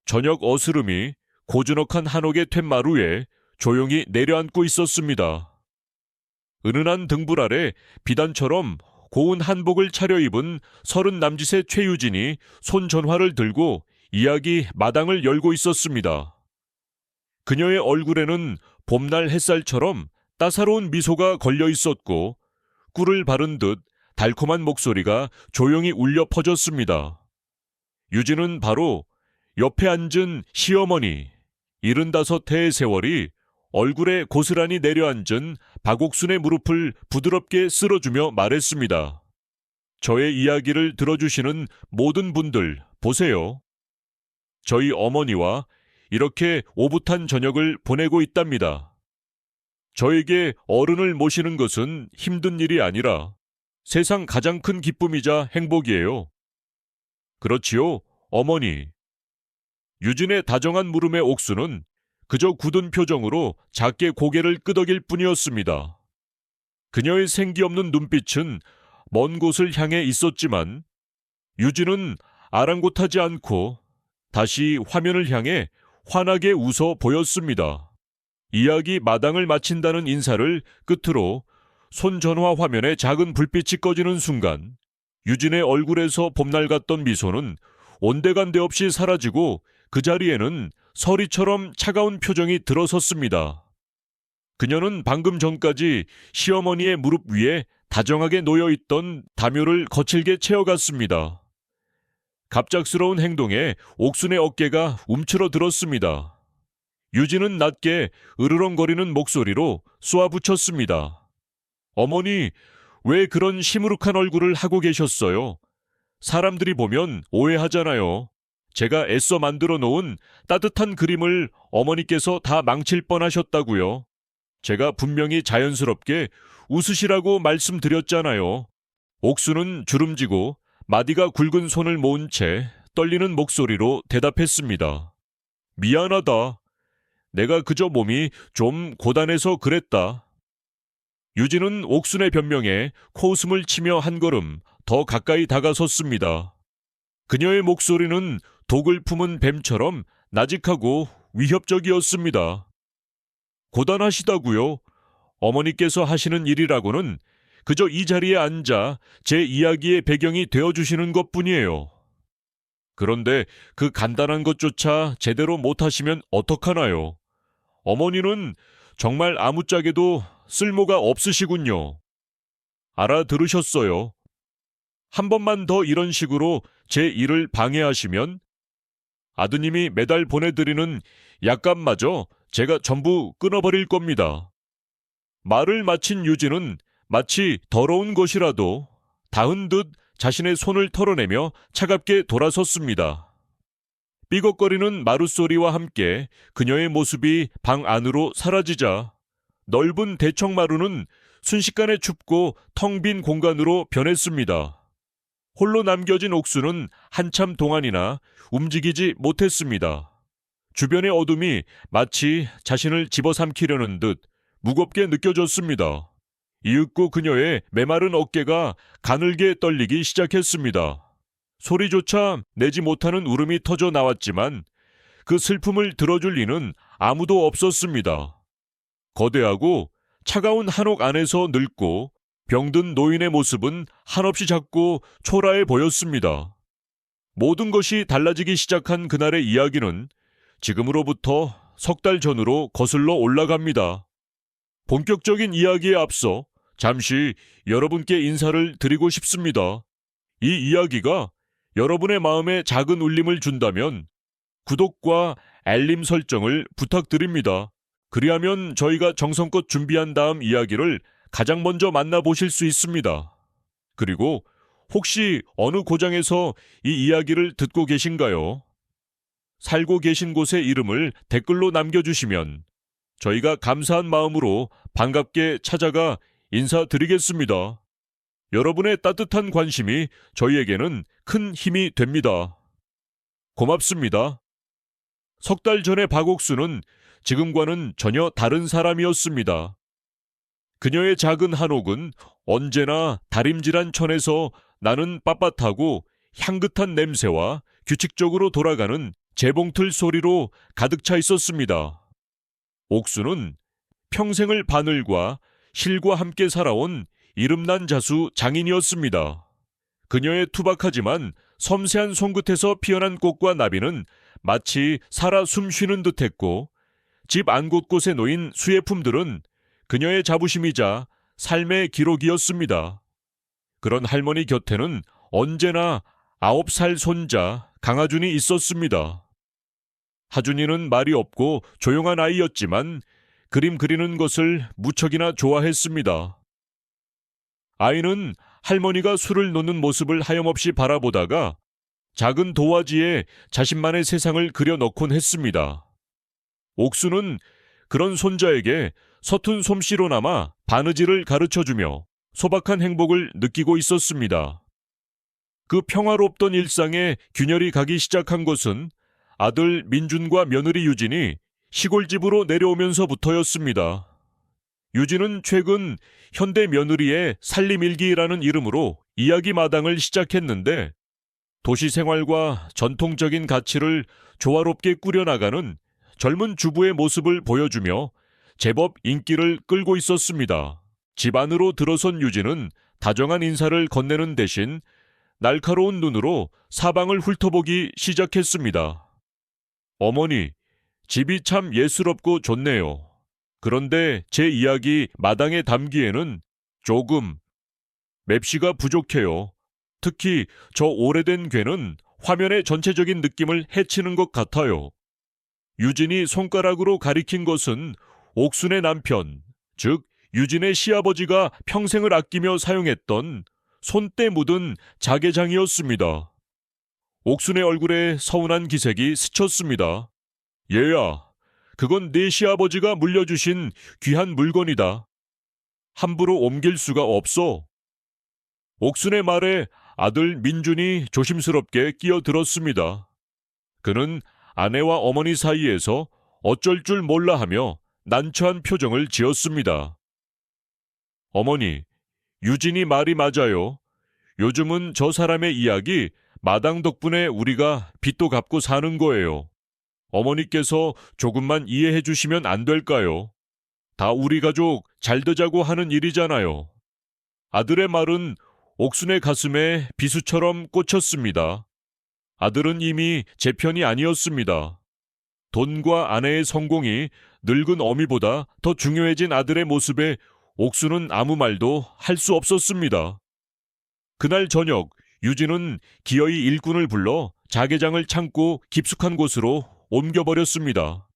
저녁 어스름이 고즈넉한 한옥의 툇마루에 조용히 내려앉고 있었습니다. 은은한 등불 아래 비단처럼 고운 한복을 차려입은 30남짓의 최유진이 손전화를 들고 이야기 마당을 열고 있었습니다. 그녀의 얼굴에는 봄날 햇살처럼 따사로운 미소가 걸려 있었고 꿀을 바른 듯 달콤한 목소리가 조용히 울려 퍼졌습니다. 유진은 바로 옆에 앉은 시어머니 75해의 세월이 얼굴에 고스란히 내려앉은 박옥순의 무릎을 부드럽게 쓸어주며 말했습니다. 저의 이야기를 들어주시는 모든 분들 보세요. 저희 어머니와 이렇게 오붓한 저녁을 보내고 있답니다. 저에게 어른을 모시는 것은 힘든 일이 아니라 세상 가장 큰 기쁨이자 행복이에요. 그렇지요, 어머니. 유진의 다정한 물음의 옥수는 그저 굳은 표정으로 작게 고개를 끄덕일 뿐이었습니다. 그녀의 생기 없는 눈빛은 먼 곳을 향해 있었지만 유진은 아랑곳하지 않고 다시 화면을 향해 환하게 웃어 보였습니다. 이야기 마당을 마친다는 인사를 끝으로 손전화 화면에 작은 불빛이 꺼지는 순간 유진의 얼굴에서 봄날 같던 미소는 온데간데 없이 사라지고 그 자리에는 서리처럼 차가운 표정이 들어섰습니다. 그녀는 방금 전까지 시어머니의 무릎 위에 다정하게 놓여있던 담요를 거칠게 채워갔습니다. 갑작스러운 행동에 옥순의 어깨가 움츠러들었습니다. 유진은 낮게 으르렁거리는 목소리로 쏘아붙였습니다. 어머니, 왜 그런 시무룩한 얼굴을 하고 계셨어요? 사람들이 보면 오해하잖아요. 제가 애써 만들어 놓은 따뜻한 그림을 어머니께서 다 망칠 뻔하셨다고요. 제가 분명히 자연스럽게 웃으시라고 말씀드렸잖아요. 옥수는 주름지고 마디가 굵은 손을 모은 채 떨리는 목소리로 대답했습니다. 미안하다. 내가 그저 몸이 좀 고단해서 그랬다. 유진은 옥순의 변명에 코웃음을 치며 한 걸음 더 가까이 다가섰습니다. 그녀의 목소리는 독을 품은 뱀처럼 나직하고 위협적이었습니다. 고단하시다고요? 어머니께서 하시는 일이라고는 그저 이 자리에 앉아 제 이야기의 배경이 되어주시는 것뿐이에요. 그런데 그 간단한 것조차 제대로 못하시면 어떡하나요? 어머니는 정말 아무짝에도 쓸모가 없으시군요. 알아들으셨어요. 한 번만 더 이런 식으로 제 일을 방해하시면 아드님이 매달 보내드리는 약값마저 제가 전부 끊어버릴 겁니다. 말을 마친 유진은 마치 더러운 것이라도 닿은 듯 자신의 손을 털어내며 차갑게 돌아섰습니다. 삐걱거리는 마룻소리와 함께 그녀의 모습이 방 안으로 사라지자 넓은 대청마루는 순식간에 춥고 텅 빈 공간으로 변했습니다. 홀로 남겨진 옥수는 한참 동안이나 움직이지 못했습니다. 주변의 어둠이 마치 자신을 집어삼키려는 듯 무겁게 느껴졌습니다. 이윽고 그녀의 메마른 어깨가 가늘게 떨리기 시작했습니다. 소리조차 내지 못하는 울음이 터져 나왔지만 그 슬픔을 들어줄 이는 아무도 없었습니다. 거대하고 차가운 한옥 안에서 늙고 병든 노인의 모습은 한없이 작고 초라해 보였습니다. 모든 것이 달라지기 시작한 그날의 이야기는 지금으로부터 석 달 전으로 거슬러 올라갑니다. 본격적인 이야기에 앞서 잠시 여러분께 인사를 드리고 싶습니다. 이 이야기가 여러분의 마음에 작은 울림을 준다면 구독과 알림 설정을 부탁드립니다. 그리하면 저희가 정성껏 준비한 다음 이야기를 가장 먼저 만나보실 수 있습니다. 그리고 혹시 어느 고장에서 이 이야기를 듣고 계신가요? 살고 계신 곳의 이름을 댓글로 남겨주시면 저희가 감사한 마음으로 반갑게 찾아가 인사드리겠습니다. 여러분의 따뜻한 관심이 저희에게는 큰 힘이 됩니다. 고맙습니다. 석 달 전의 박옥수는 지금과는 전혀 다른 사람이었습니다. 그녀의 작은 한옥은 언제나 다림질한 천에서 나는 빳빳하고 향긋한 냄새와 규칙적으로 돌아가는 재봉틀 소리로 가득 차 있었습니다. 옥수는 평생을 바늘과 실과 함께 살아온 이름난 자수 장인이었습니다. 그녀의 투박하지만 섬세한 손끝에서 피어난 꽃과 나비는 마치 살아 숨쉬는 듯했고, 집 안 곳곳에 놓인 수혜품들은 그녀의 자부심이자 삶의 기록이었습니다. 그런 할머니 곁에는 언제나 9살 손자 강하준이 있었습니다. 하준이는 말이 없고 조용한 아이였지만 그림 그리는 것을 무척이나 좋아했습니다. 아이는 할머니가 술을 놓는 모습을 하염없이 바라보다가 작은 도화지에 자신만의 세상을 그려넣곤 했습니다. 옥수는 그런 손자에게 서툰 솜씨로나마 바느질을 가르쳐주며 소박한 행복을 느끼고 있었습니다. 그 평화롭던 일상에 균열이 가기 시작한 것은 아들 민준과 며느리 유진이 시골집으로 내려오면서부터였습니다. 유진은 최근 현대 며느리의 살림일기라는 이름으로 이야기 마당을 시작했는데, 도시 생활과 전통적인 가치를 조화롭게 꾸려나가는 젊은 주부의 모습을 보여주며 제법 인기를 끌고 있었습니다. 집 안으로 들어선 유진은 다정한 인사를 건네는 대신 날카로운 눈으로 사방을 훑어보기 시작했습니다. 어머니, 집이 참 예스럽고 좋네요. 그런데 제 이야기 마당에 담기에는 조금 맵시가 부족해요. 특히 저 오래된 괴는 화면의 전체적인 느낌을 해치는 것 같아요. 유진이 손가락으로 가리킨 것은 옥순의 남편, 즉 유진의 시아버지가 평생을 아끼며 사용했던 손때 묻은 자개장이었습니다. 옥순의 얼굴에 서운한 기색이 스쳤습니다. 얘야, 그건 네 시아버지가 물려주신 귀한 물건이다. 함부로 옮길 수가 없어. 옥순의 말에 아들 민준이 조심스럽게 끼어들었습니다. 그는 아내와 어머니 사이에서 어쩔 줄 몰라 하며 난처한 표정을 지었습니다. 어머니, 유진이 말이 맞아요. 요즘은 저 사람의 이야기 마당 덕분에 우리가 빚도 갚고 사는 거예요. 어머니께서 조금만 이해해 주시면 안 될까요? 다 우리 가족 잘 되자고 하는 일이잖아요. 아들의 말은 옥순의 가슴에 비수처럼 꽂혔습니다. 아들은 이미 제 편이 아니었습니다. 돈과 아내의 성공이 늙은 어미보다 더 중요해진 아들의 모습에 옥순은 아무 말도 할 수 없었습니다. 그날 저녁 유진은 기어이 일꾼을 불러 자개장을 창고 깊숙한 곳으로 옮겨버렸습니다.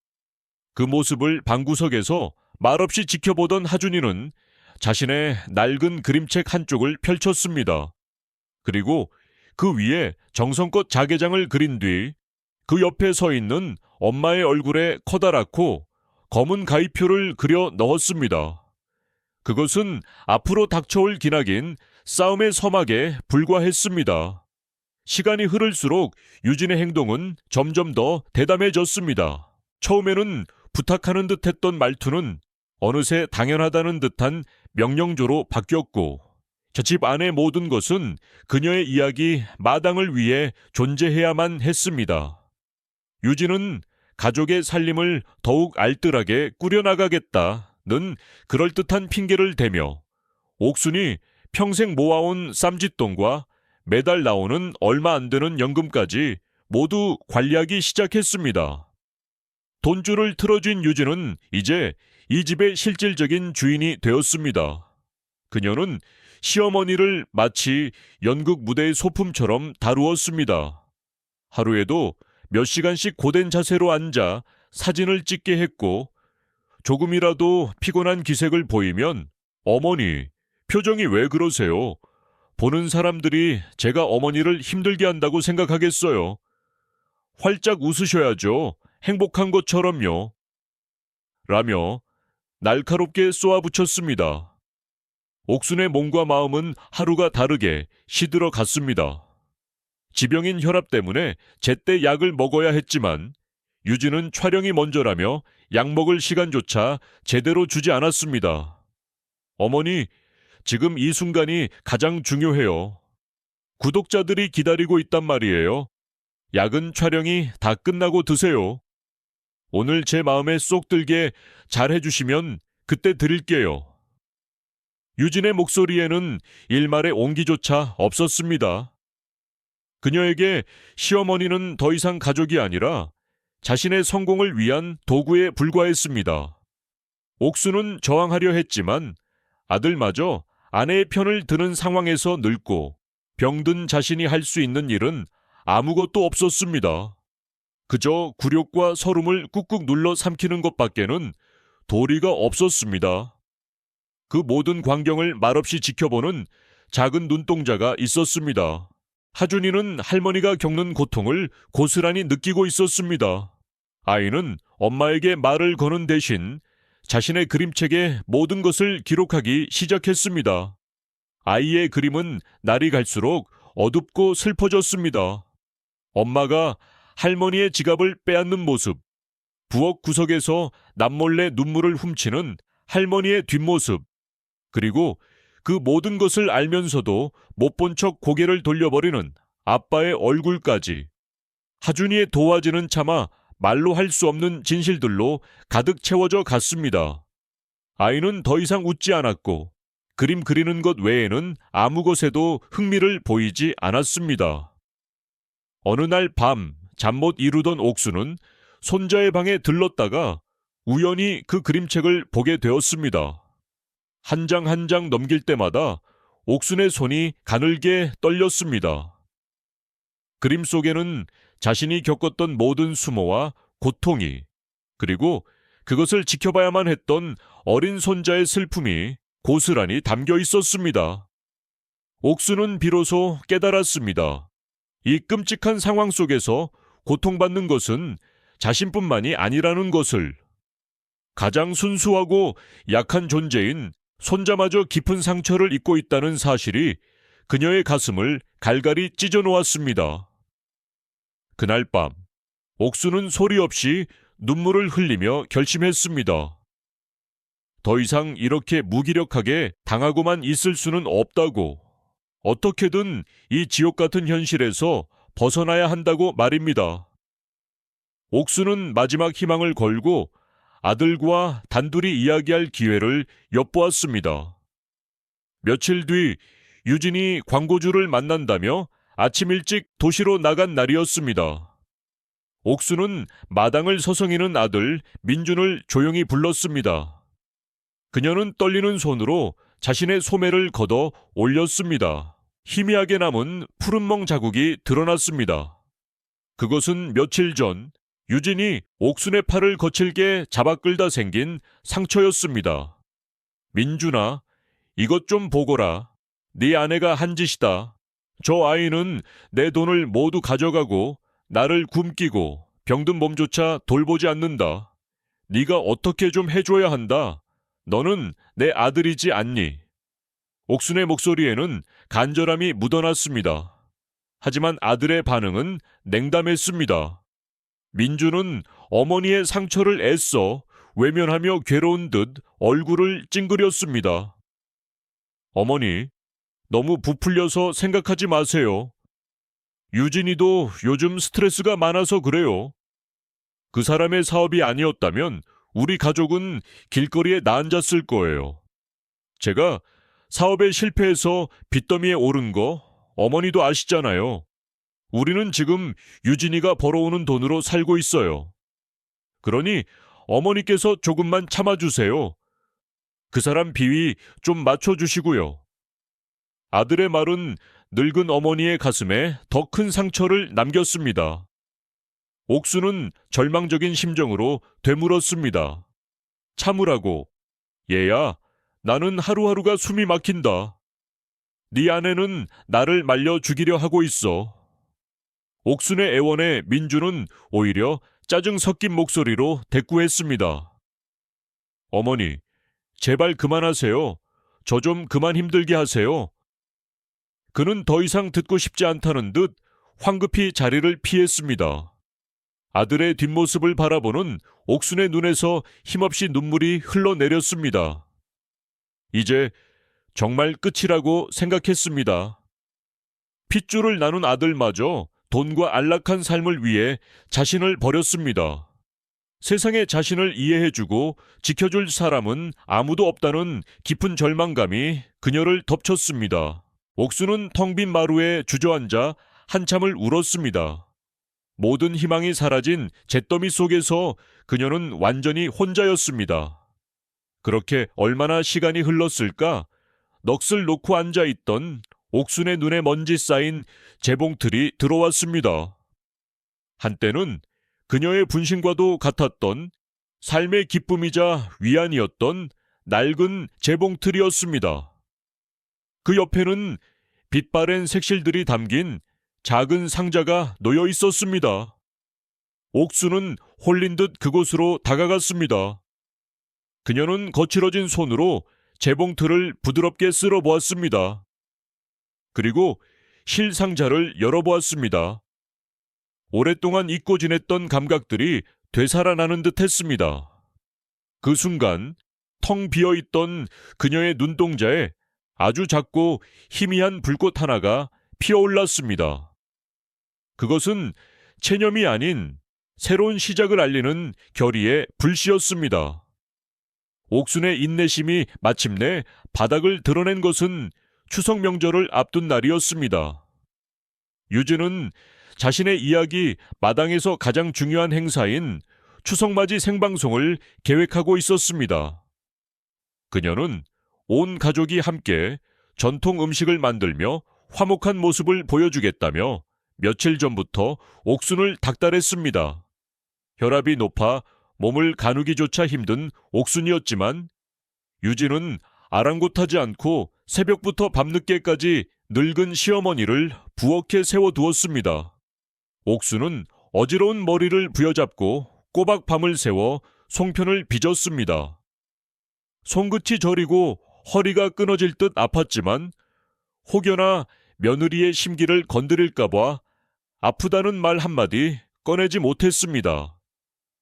그 모습을 방구석에서 말없이 지켜보던 하준이는 자신의 낡은 그림책 한쪽을 펼쳤습니다. 그리고 그 위에 정성껏 자개장을 그린 뒤 그 옆에 서 있는 엄마의 얼굴에 커다랗고 검은 가위표를 그려 넣었습니다. 그것은 앞으로 닥쳐올 기나긴 싸움의 서막에 불과했습니다. 시간이 흐를수록 유진의 행동은 점점 더 대담해졌습니다. 처음에는 부탁하는 듯했던 말투는 어느새 당연하다는 듯한 명령조로 바뀌었고, 저 집 안의 모든 것은 그녀의 이야기 마당을 위해 존재해야만 했습니다. 유진은 가족의 살림을 더욱 알뜰하게 꾸려나가겠다는 그럴듯한 핑계를 대며 옥순이 평생 모아온 쌈짓돈과 매달 나오는 얼마 안 되는 연금까지 모두 관리하기 시작했습니다. 돈줄을 틀어쥔 유진은 이제 이 집의 실질적인 주인이 되었습니다. 그녀는 시어머니를 마치 연극 무대의 소품처럼 다루었습니다. 하루에도 몇 시간씩 고된 자세로 앉아 사진을 찍게 했고, 조금이라도 피곤한 기색을 보이면 어머니, 표정이 왜 그러세요? 보는 사람들이 제가 어머니를 힘들게 한다고 생각하겠어요. 활짝 웃으셔야죠. 행복한 것처럼요. 라며 날카롭게 쏘아붙였습니다. 옥순의 몸과 마음은 하루가 다르게 시들어 갔습니다. 지병인 혈압 때문에 제때 약을 먹어야 했지만 유진은 촬영이 먼저라며 약 먹을 시간조차 제대로 주지 않았습니다. 어머니, 지금 이 순간이 가장 중요해요. 구독자들이 기다리고 있단 말이에요. 야근 촬영이 다 끝나고 드세요. 오늘 제 마음에 쏙 들게 잘 해주시면 그때 드릴게요. 유진의 목소리에는 일말의 온기조차 없었습니다. 그녀에게 시어머니는 더 이상 가족이 아니라 자신의 성공을 위한 도구에 불과했습니다. 옥수는 저항하려 했지만 아들마저 아내의 편을 드는 상황에서 늙고 병든 자신이 할 수 있는 일은 아무것도 없었습니다. 그저 굴욕과 서름을 꾹꾹 눌러 삼키는 것밖에는 도리가 없었습니다. 그 모든 광경을 말없이 지켜보는 작은 눈동자가 있었습니다. 하준이는 할머니가 겪는 고통을 고스란히 느끼고 있었습니다. 아이는 엄마에게 말을 거는 대신 자신의 그림책에 모든 것을 기록하기 시작했습니다. 아이의 그림은 날이 갈수록 어둡고 슬퍼졌습니다. 엄마가 할머니의 지갑을 빼앗는 모습, 부엌 구석에서 남몰래 눈물을 훔치는 할머니의 뒷모습, 그리고 그 모든 것을 알면서도 못 본 척 고개를 돌려버리는 아빠의 얼굴까지. 하준이의 도화지는 차마 말로 할 수 없는 진실들로 가득 채워져 갔습니다. 아이는 더 이상 웃지 않았고 그림 그리는 것 외에는 아무 것에도 흥미를 보이지 않았습니다. 어느 날 밤 잠 못 이루던 옥수는 손자의 방에 들렀다가 우연히 그 그림책을 보게 되었습니다. 한 장 한 장 넘길 때마다 옥순의 손이 가늘게 떨렸습니다. 그림 속에는 자신이 겪었던 모든 수모와 고통이, 그리고 그것을 지켜봐야만 했던 어린 손자의 슬픔이 고스란히 담겨 있었습니다. 옥순은 비로소 깨달았습니다. 이 끔찍한 상황 속에서 고통받는 것은 자신뿐만이 아니라는 것을. 가장 순수하고 약한 존재인 손자마저 깊은 상처를 입고 있다는 사실이 그녀의 가슴을 갈갈이 찢어 놓았습니다. 그날 밤, 옥수는 소리 없이 눈물을 흘리며 결심했습니다. 더 이상 이렇게 무기력하게 당하고만 있을 수는 없다고. 어떻게든 이 지옥 같은 현실에서 벗어나야 한다고 말입니다. 옥수는 마지막 희망을 걸고 아들과 단둘이 이야기할 기회를 엿보았습니다. 며칠 뒤 유진이 광고주를 만난다며 아침 일찍 도시로 나간 날이었습니다. 옥수는 마당을 서성이는 아들 민준을 조용히 불렀습니다. 그녀는 떨리는 손으로 자신의 소매를 걷어 올렸습니다. 희미하게 남은 푸른 멍 자국이 드러났습니다. 그것은 며칠 전 유진이 옥순의 팔을 거칠게 잡아 끌다 생긴 상처였습니다. 민준아, 이것 좀 보거라. 네 아내가 한 짓이다. 저 아이는 내 돈을 모두 가져가고 나를 굶기고 병든 몸조차 돌보지 않는다. 네가 어떻게 좀 해줘야 한다. 너는 내 아들이지 않니? 옥순의 목소리에는 간절함이 묻어났습니다. 하지만 아들의 반응은 냉담했습니다. 민주는 어머니의 상처를 애써 외면하며 괴로운 듯 얼굴을 찡그렸습니다. 어머니, 너무 부풀려서 생각하지 마세요. 유진이도 요즘 스트레스가 많아서 그래요. 그 사람의 사업이 아니었다면 우리 가족은 길거리에 나앉았을 거예요. 제가 사업에 실패해서 빚더미에 오른 거 어머니도 아시잖아요. 우리는 지금 유진이가 벌어오는 돈으로 살고 있어요. 그러니 어머니께서 조금만 참아주세요. 그 사람 비위 좀 맞춰주시고요. 아들의 말은 늙은 어머니의 가슴에 더 큰 상처를 남겼습니다. 옥수는 절망적인 심정으로 되물었습니다. 참으라고. 얘야, 나는 하루하루가 숨이 막힌다. 네 아내는 나를 말려 죽이려 하고 있어. 옥순의 애원에 민주는 오히려 짜증 섞인 목소리로 대꾸했습니다. 어머니, 제발 그만하세요. 저 좀 그만 힘들게 하세요. 그는 더 이상 듣고 싶지 않다는 듯 황급히 자리를 피했습니다. 아들의 뒷모습을 바라보는 옥순의 눈에서 힘없이 눈물이 흘러내렸습니다. 이제 정말 끝이라고 생각했습니다. 핏줄을 나눈 아들마저 돈과 안락한 삶을 위해 자신을 버렸습니다. 세상에 자신을 이해해주고 지켜줄 사람은 아무도 없다는 깊은 절망감이 그녀를 덮쳤습니다. 옥수는 텅 빈 마루에 주저앉아 한참을 울었습니다. 모든 희망이 사라진 잿더미 속에서 그녀는 완전히 혼자였습니다. 그렇게 얼마나 시간이 흘렀을까? 넋을 놓고 앉아있던 옥순의 눈에 먼지 쌓인 재봉틀이 들어왔습니다. 한때는 그녀의 분신과도 같았던 삶의 기쁨이자 위안이었던 낡은 재봉틀이었습니다. 그 옆에는 빛바랜 색실들이 담긴 작은 상자가 놓여 있었습니다. 옥수는 홀린 듯 그곳으로 다가갔습니다. 그녀는 거칠어진 손으로 재봉틀을 부드럽게 쓸어 보았습니다. 그리고 실 상자를 열어보았습니다. 오랫동안 잊고 지냈던 감각들이 되살아나는 듯 했습니다. 그 순간 텅 비어있던 그녀의 눈동자에 아주 작고 희미한 불꽃 하나가 피어올랐습니다. 그것은 체념이 아닌 새로운 시작을 알리는 결의의 불씨였습니다. 옥순의 인내심이 마침내 바닥을 드러낸 것은 추석 명절을 앞둔 날이었습니다. 유진은 자신의 이야기 마당에서 가장 중요한 행사인 추석맞이 생방송을 계획하고 있었습니다. 그녀는 온 가족이 함께 전통 음식을 만들며 화목한 모습을 보여주겠다며 며칠 전부터 옥순을 닥달했습니다. 혈압이 높아 몸을 가누기조차 힘든 옥순이었지만 유진은 아랑곳하지 않고 새벽부터 밤늦게까지 늙은 시어머니를 부엌에 세워두었습니다. 옥순은 어지러운 머리를 부여잡고 꼬박 밤을 새워 송편을 빚었습니다. 손끝이 저리고 허리가 끊어질 듯 아팠지만 혹여나 며느리의 심기를 건드릴까봐 아프다는 말 한마디 꺼내지 못했습니다.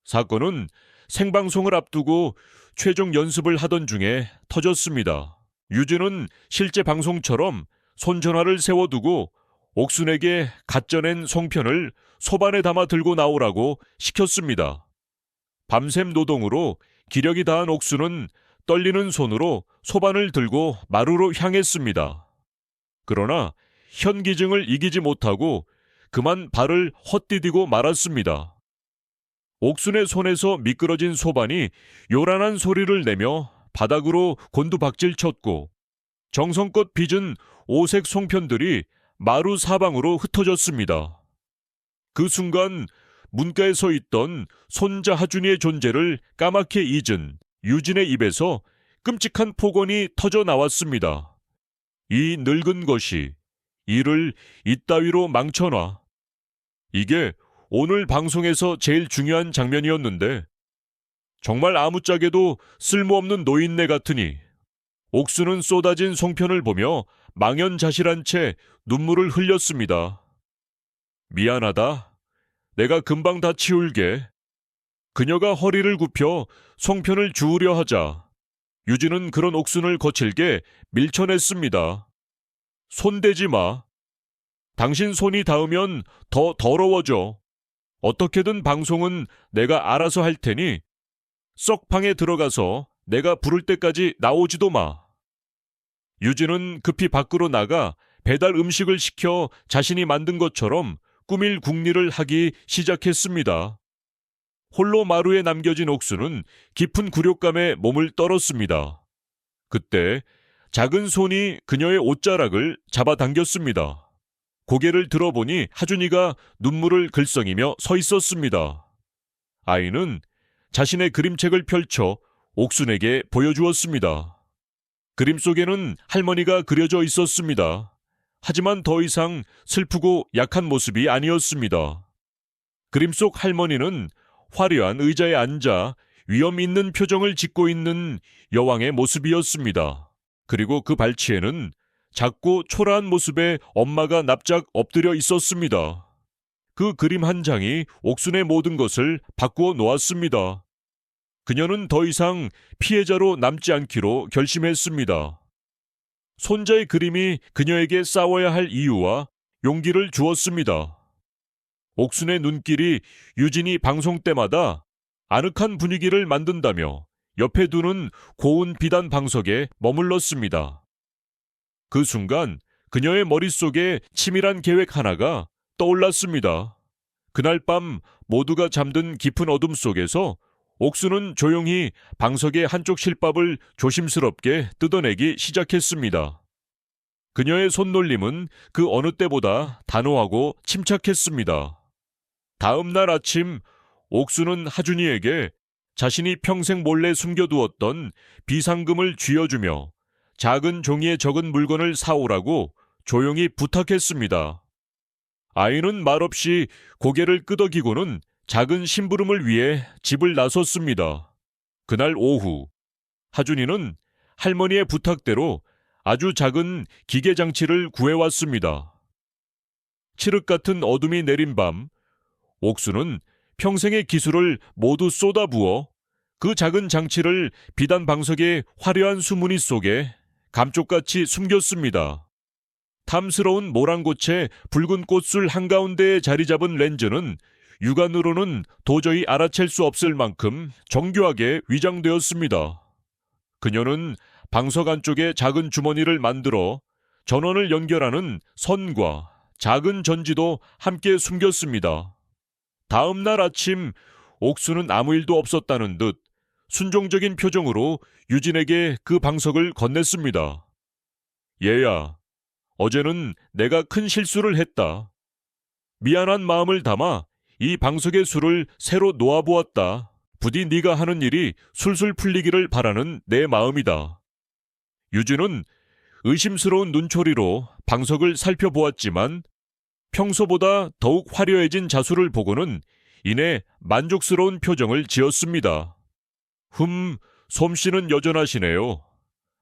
사건은 생방송을 앞두고 최종 연습을 하던 중에 터졌습니다. 유진은 실제 방송처럼 손전화를 세워두고 옥순에게 갓 쪄낸 송편을 소반에 담아 들고 나오라고 시켰습니다. 밤샘 노동으로 기력이 다한 옥순은 떨리는 손으로 소반을 들고 마루로 향했습니다. 그러나 현기증을 이기지 못하고 그만 발을 헛디디고 말았습니다. 옥순의 손에서 미끄러진 소반이 요란한 소리를 내며 바닥으로 곤두박질 쳤고 정성껏 빚은 오색 송편들이 마루 사방으로 흩어졌습니다. 그 순간 문가에 서 있던 손자 하준이의 존재를 까맣게 잊은 유진의 입에서 끔찍한 폭언이 터져 나왔습니다. 이 늙은 것이 일을 이따위로 망쳐놔. 이게 오늘 방송에서 제일 중요한 장면이었는데 정말 아무짝에도 쓸모없는 노인네 같으니. 옥수는 쏟아진 송편을 보며 망연자실한 채 눈물을 흘렸습니다. 미안하다. 내가 금방 다 치울게. 그녀가 허리를 굽혀 송편을 주우려 하자 유진은 그런 옥순을 거칠게 밀쳐냈습니다. 손대지 마. 당신 손이 닿으면 더 더러워져. 어떻게든 방송은 내가 알아서 할 테니 썩 방에 들어가서 내가 부를 때까지 나오지도 마. 유진은 급히 밖으로 나가 배달 음식을 시켜 자신이 만든 것처럼 꾸밀 궁리를 하기 시작했습니다. 홀로 마루에 남겨진 옥수는 깊은 굴욕감에 몸을 떨었습니다. 그때 작은 손이 그녀의 옷자락을 잡아당겼습니다. 고개를 들어보니 하준이가 눈물을 글썽이며 서 있었습니다. 아이는 자신의 그림책을 펼쳐 옥순에게 보여주었습니다. 그림 속에는 할머니가 그려져 있었습니다. 하지만 더 이상 슬프고 약한 모습이 아니었습니다. 그림 속 할머니는 화려한 의자에 앉아 위험 있는 표정을 짓고 있는 여왕의 모습이었습니다. 그리고 그 발치에는 작고 초라한 모습의 엄마가 납작 엎드려 있었습니다. 그 그림 한 장이 옥순의 모든 것을 바꾸어 놓았습니다. 그녀는 더 이상 피해자로 남지 않기로 결심했습니다. 손자의 그림이 그녀에게 싸워야 할 이유와 용기를 주었습니다. 옥순의 눈길이 유진이 방송 때마다 아늑한 분위기를 만든다며 옆에 두는 고운 비단 방석에 머물렀습니다. 그 순간 그녀의 머릿속에 치밀한 계획 하나가 떠올랐습니다. 그날 밤 모두가 잠든 깊은 어둠 속에서 옥수는 조용히 방석의 한쪽 실밥을 조심스럽게 뜯어내기 시작했습니다. 그녀의 손놀림은 그 어느 때보다 단호하고 침착했습니다. 다음 날 아침 옥수는 하준이에게 자신이 평생 몰래 숨겨두었던 비상금을 쥐어주며 작은 종이에 적은 물건을 사오라고 조용히 부탁했습니다. 아이는 말없이 고개를 끄덕이고는 작은 심부름을 위해 집을 나섰습니다. 그날 오후, 하준이는 할머니의 부탁대로 아주 작은 기계장치를 구해왔습니다. 칠흑 같은 어둠이 내린 밤, 옥수는 평생의 기술을 모두 쏟아부어 그 작은 장치를 비단 방석의 화려한 수무늬 속에 감쪽같이 숨겼습니다. 탐스러운 모란꽃의 붉은 꽃술 한가운데에 자리 잡은 렌즈는 육안으로는 도저히 알아챌 수 없을 만큼 정교하게 위장되었습니다. 그녀는 방석 안쪽에 작은 주머니를 만들어 전원을 연결하는 선과 작은 전지도 함께 숨겼습니다. 다음 날 아침 옥수는 아무 일도 없었다는 듯 순종적인 표정으로 유진에게 그 방석을 건넸습니다. 얘야, 어제는 내가 큰 실수를 했다. 미안한 마음을 담아 이 방석의 술을 새로 놓아보았다. 부디 네가 하는 일이 술술 풀리기를 바라는 내 마음이다. 유진은 의심스러운 눈초리로 방석을 살펴보았지만 평소보다 더욱 화려해진 자수를 보고는 이내 만족스러운 표정을 지었습니다. 솜씨는 여전하시네요.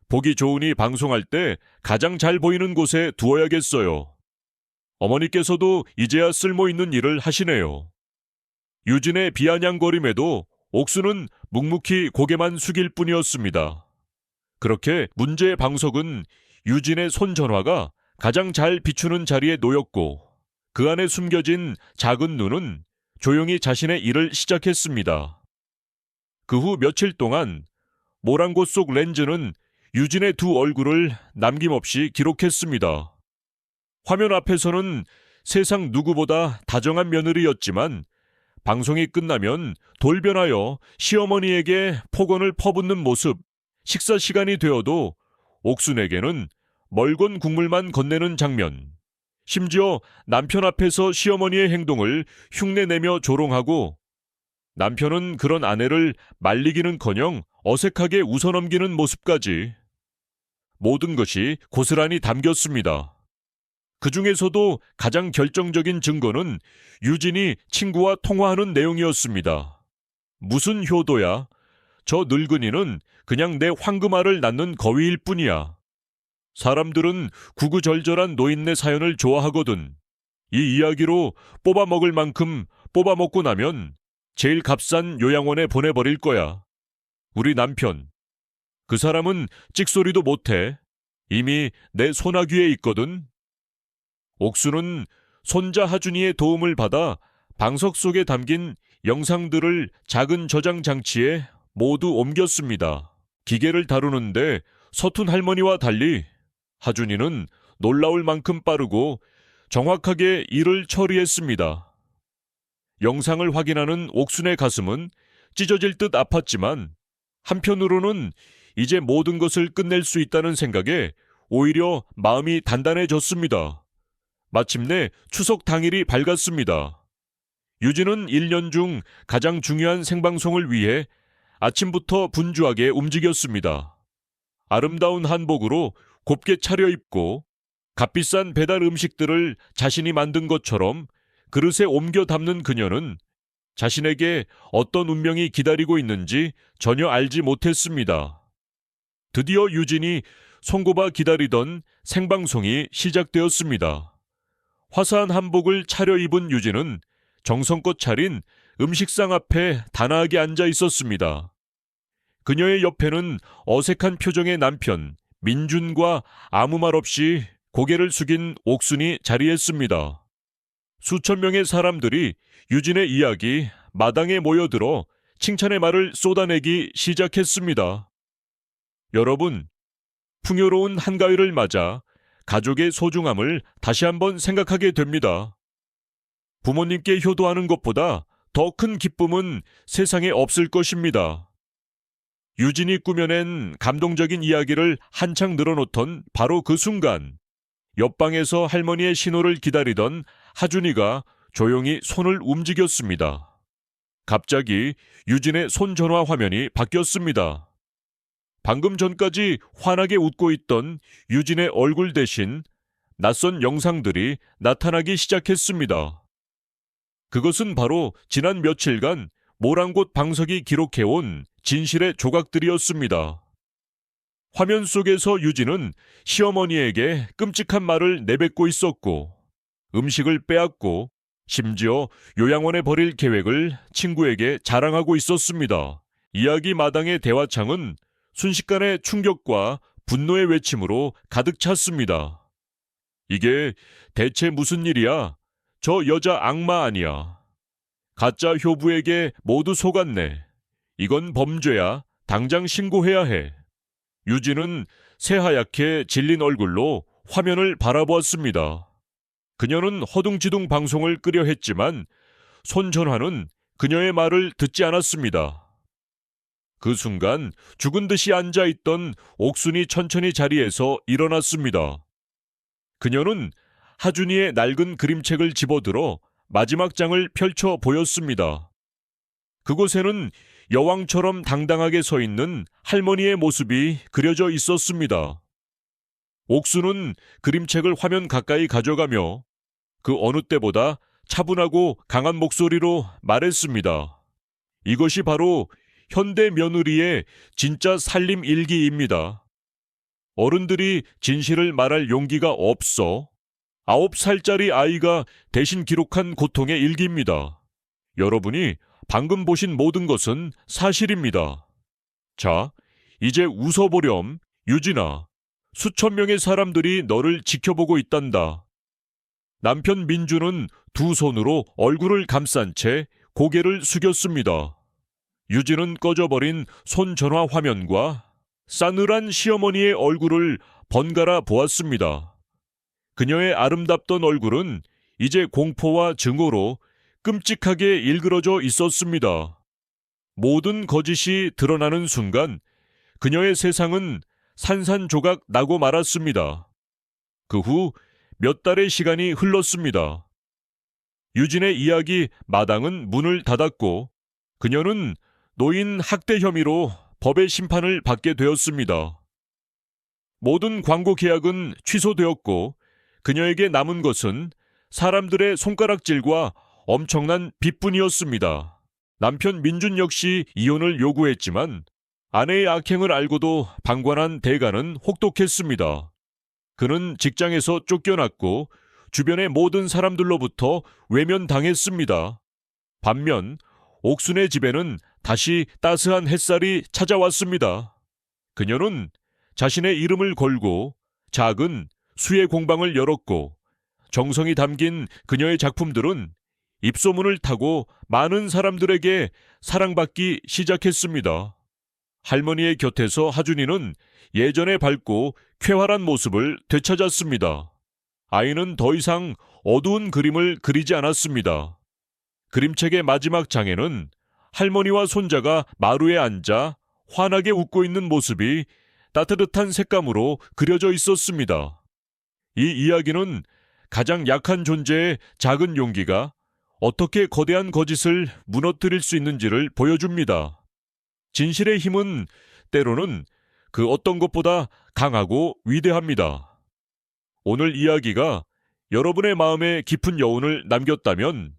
보기 좋으니 방송할 때 가장 잘 보이는 곳에 두어야겠어요. 어머니께서도 이제야 쓸모있는 일을 하시네요. 유진의 비아냥거림에도 옥수는 묵묵히 고개만 숙일 뿐이었습니다. 그렇게 문제의 방석은 유진의 손전화가 가장 잘 비추는 자리에 놓였고 그 안에 숨겨진 작은 눈은 조용히 자신의 일을 시작했습니다. 그 후 며칠 동안 모란곳 속 렌즈는 유진의 두 얼굴을 남김없이 기록했습니다. 화면 앞에서는 세상 누구보다 다정한 며느리였지만 방송이 끝나면 돌변하여 시어머니에게 폭언을 퍼붓는 모습, 식사 시간이 되어도 옥순에게는 멀건 국물만 건네는 장면, 심지어 남편 앞에서 시어머니의 행동을 흉내내며 조롱하고 남편은 그런 아내를 말리기는커녕 어색하게 웃어넘기는 모습까지 모든 것이 고스란히 담겼습니다. 그 중에서도 가장 결정적인 증거는 유진이 친구와 통화하는 내용이었습니다. 무슨 효도야? 저 늙은이는 그냥 내 황금알을 낳는 거위일 뿐이야. 사람들은 구구절절한 노인네 사연을 좋아하거든. 이 이야기로 뽑아먹을 만큼 뽑아먹고 나면 제일 값싼 요양원에 보내버릴 거야. 우리 남편. 그 사람은 찍소리도 못해. 이미 내 소나귀에 있거든. 옥수는 손자 하준이의 도움을 받아 방석 속에 담긴 영상들을 작은 저장 장치에 모두 옮겼습니다. 기계를 다루는데 서툰 할머니와 달리 하준이는 놀라울 만큼 빠르고 정확하게 일을 처리했습니다. 영상을 확인하는 옥순의 가슴은 찢어질 듯 아팠지만 한편으로는 이제 모든 것을 끝낼 수 있다는 생각에 오히려 마음이 단단해졌습니다. 마침내 추석 당일이 밝았습니다. 유진은 1년 중 가장 중요한 생방송을 위해 아침부터 분주하게 움직였습니다. 아름다운 한복으로 곱게 차려입고 값비싼 배달 음식들을 자신이 만든 것처럼 그릇에 옮겨 담는 그녀는 자신에게 어떤 운명이 기다리고 있는지 전혀 알지 못했습니다. 드디어 유진이 손꼽아 기다리던 생방송이 시작되었습니다. 화사한 한복을 차려입은 유진은 정성껏 차린 음식상 앞에 단아하게 앉아 있었습니다. 그녀의 옆에는 어색한 표정의 남편 민준과 아무 말 없이 고개를 숙인 옥순이 자리했습니다. 수천 명의 사람들이 유진의 이야기 마당에 모여들어 칭찬의 말을 쏟아내기 시작했습니다. 여러분, 풍요로운 한가위를 맞아 가족의 소중함을 다시 한번 생각하게 됩니다. 부모님께 효도하는 것보다 더 큰 기쁨은 세상에 없을 것입니다. 유진이 꾸며낸 감동적인 이야기를 한창 늘어놓던 바로 그 순간, 옆방에서 할머니의 신호를 기다리던 하준이가 조용히 손을 움직였습니다. 갑자기 유진의 손 전화 화면이 바뀌었습니다. 방금 전까지 환하게 웃고 있던 유진의 얼굴 대신 낯선 영상들이 나타나기 시작했습니다. 그것은 바로 지난 며칠간 모란곳 방석이 기록해온 진실의 조각들이었습니다. 화면 속에서 유진은 시어머니에게 끔찍한 말을 내뱉고 있었고, 음식을 빼앗고, 심지어 요양원에 버릴 계획을 친구에게 자랑하고 있었습니다. 이야기 마당의 대화창은 순식간에 충격과 분노의 외침으로 가득 찼습니다. 이게 대체 무슨 일이야? 저 여자 악마 아니야. 가짜 효부에게 모두 속았네. 이건 범죄야. 당장 신고해야 해. 유진은 새하얗게 질린 얼굴로 화면을 바라보았습니다. 그녀는 허둥지둥 방송을 끄려 했지만 손전화는 그녀의 말을 듣지 않았습니다. 그 순간 죽은 듯이 앉아있던 옥순이 천천히 자리에서 일어났습니다. 그녀는 하준이의 낡은 그림책을 집어들어 마지막 장을 펼쳐 보였습니다. 그곳에는 여왕처럼 당당하게 서 있는 할머니의 모습이 그려져 있었습니다. 옥수는 그림책을 화면 가까이 가져가며 그 어느 때보다 차분하고 강한 목소리로 말했습니다. 이것이 바로 현대 며느리의 진짜 살림 일기입니다. 어른들이 진실을 말할 용기가 없어 9살짜리 아이가 대신 기록한 고통의 일기입니다. 여러분이 방금 보신 모든 것은 사실입니다. 자, 이제 웃어보렴, 유진아. 수천 명의 사람들이 너를 지켜보고 있단다. 남편 민주는 두 손으로 얼굴을 감싼 채 고개를 숙였습니다. 유진은 꺼져버린 손전화 화면과 싸늘한 시어머니의 얼굴을 번갈아 보았습니다. 그녀의 아름답던 얼굴은 이제 공포와 증오로 끔찍하게 일그러져 있었습니다. 모든 거짓이 드러나는 순간 그녀의 세상은 산산조각 나고 말았습니다. 그 후 몇 달의 시간이 흘렀습니다. 유진의 이야기 마당은 문을 닫았고 그녀는 노인 학대 혐의로 법의 심판을 받게 되었습니다. 모든 광고 계약은 취소되었고 그녀에게 남은 것은 사람들의 손가락질과 엄청난 빚뿐이었습니다. 남편 민준 역시 이혼을 요구했지만 아내의 악행을 알고도 방관한 대가는 혹독했습니다. 그는 직장에서 쫓겨났고 주변의 모든 사람들로부터 외면당했습니다. 반면 옥순의 집에는 다시 따스한 햇살이 찾아왔습니다. 그녀는 자신의 이름을 걸고 작은 수의 공방을 열었고 정성이 담긴 그녀의 작품들은 입소문을 타고 많은 사람들에게 사랑받기 시작했습니다. 할머니의 곁에서 하준이는 예전의 밝고 쾌활한 모습을 되찾았습니다. 아이는 더 이상 어두운 그림을 그리지 않았습니다. 그림책의 마지막 장에는 할머니와 손자가 마루에 앉아 환하게 웃고 있는 모습이 따뜻한 색감으로 그려져 있었습니다. 이 이야기는 가장 약한 존재의 작은 용기가 어떻게 거대한 거짓을 무너뜨릴 수 있는지를 보여줍니다. 진실의 힘은 때로는 그 어떤 것보다 강하고 위대합니다. 오늘 이야기가 여러분의 마음에 깊은 여운을 남겼다면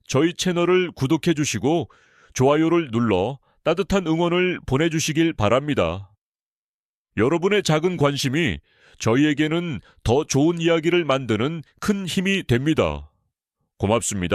저희 채널을 구독해 주시고 좋아요를 눌러 따뜻한 응원을 보내주시길 바랍니다. 여러분의 작은 관심이 저희에게는 더 좋은 이야기를 만드는 큰 힘이 됩니다. 고맙습니다.